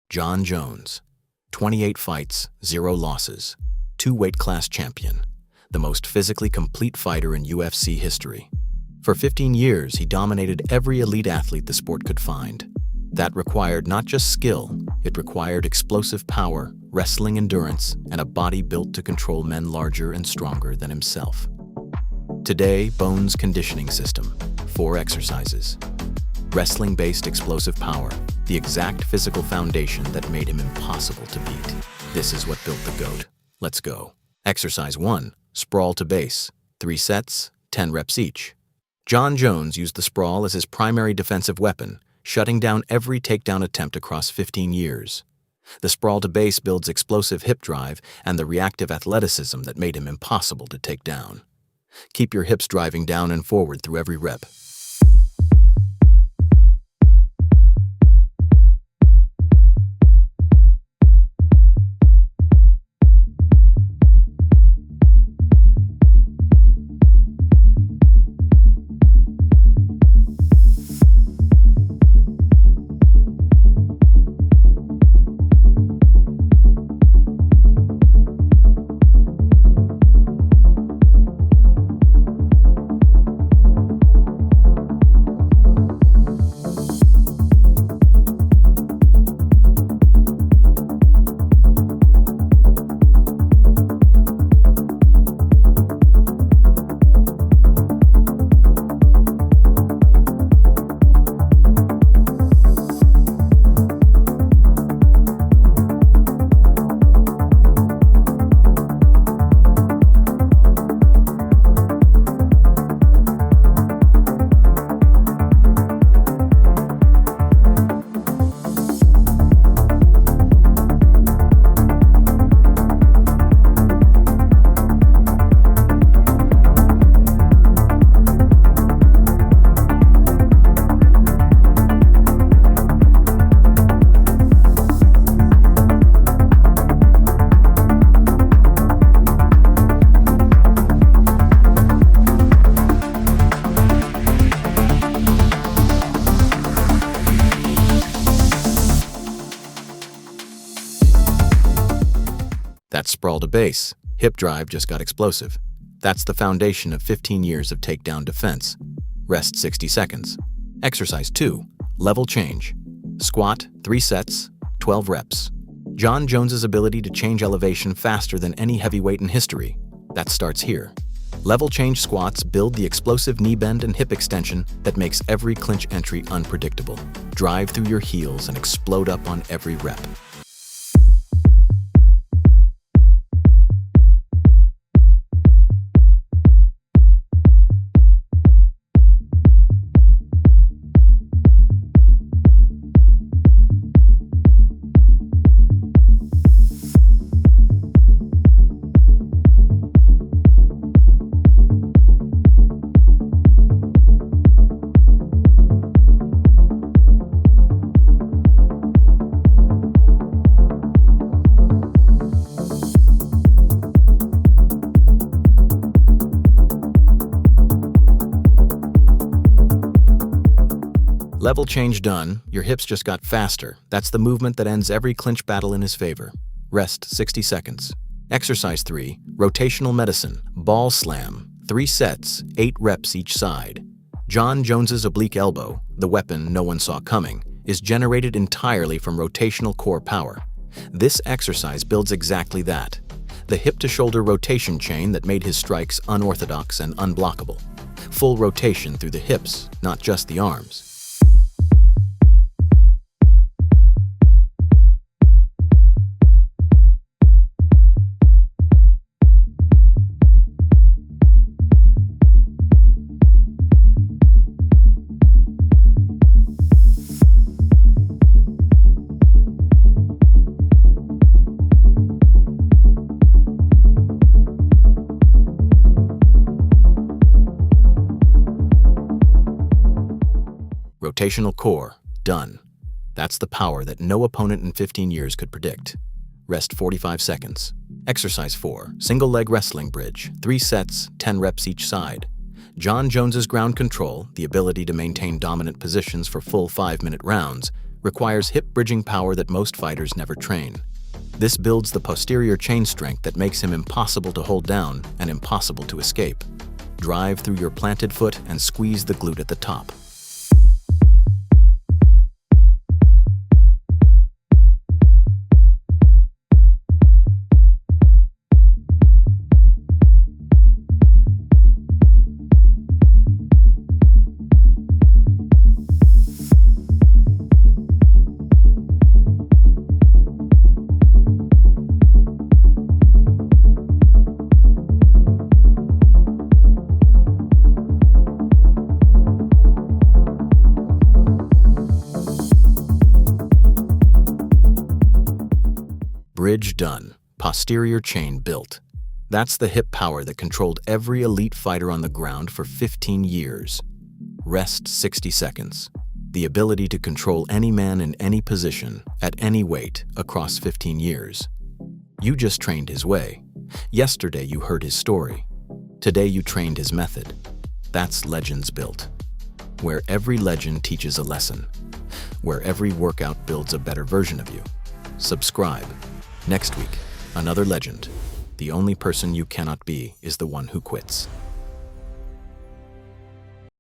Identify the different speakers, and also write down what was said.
Speaker 1: Jon Jones, 28 fights, 0 losses, 2 weight class champion, the most physically complete fighter in UFC history. For 15 years, he dominated every elite athlete the sport could find. That required not just skill, it required explosive power, wrestling endurance, and a body built to control men larger and stronger than himself. Today, Bones' conditioning system, 4 exercises. Wrestling-based explosive power, the exact physical foundation that made him impossible to beat. This is what built the GOAT. Let's go. Exercise 1, Sprawl to base, 3 sets, 10 reps each. Jon Jones used the sprawl as his primary defensive weapon, shutting down every takedown attempt across 15 years. The sprawl to base builds explosive hip drive and the reactive athleticism that made him impossible to take down. Keep your hips driving down and forward through every rep. That's sprawl to base. Hip drive just got explosive. That's the foundation of 15 years of takedown defense. Rest 60 seconds. Exercise 2, level change. Squat, 3 sets, 12 reps. Jon Jones's ability to change elevation faster than any heavyweight in history. That starts here. Level change squats build the explosive knee bend and hip extension that makes every clinch entry unpredictable. Drive through your heels and explode up on every rep. Level change done, your hips just got faster. That's the movement that ends every clinch battle in his favor. Rest 60 seconds. Exercise 3, rotational medicine, ball slam, 3 sets, 8 reps each side. Jon Jones's oblique elbow, the weapon no one saw coming, is generated entirely from rotational core power. This exercise builds exactly that. The hip-to-shoulder rotation chain that made his strikes unorthodox and unblockable. Full rotation through the hips, not just the arms. Rotational core, done. That's the power that no opponent in 15 years could predict. Rest 45 seconds. Exercise 4, single leg wrestling bridge, 3 sets, 10 reps each side. Jon Jones's ground control, the ability to maintain dominant positions for full 5-minute rounds, requires hip bridging power that most fighters never train. This builds the posterior chain strength that makes him impossible to hold down and impossible to escape. Drive through your planted foot and squeeze the glute at the top. Bridge done, posterior chain built. That's the hip power that controlled every elite fighter on the ground for 15 years. Rest 60 seconds. The ability to control any man in any position, at any weight, across 15 years. You just trained his way. Yesterday you heard his story. Today you trained his method. That's Legends Built. Where every legend teaches a lesson. Where every workout builds a better version of you. Subscribe. Next week, another legend. The only person you cannot be is the one who quits.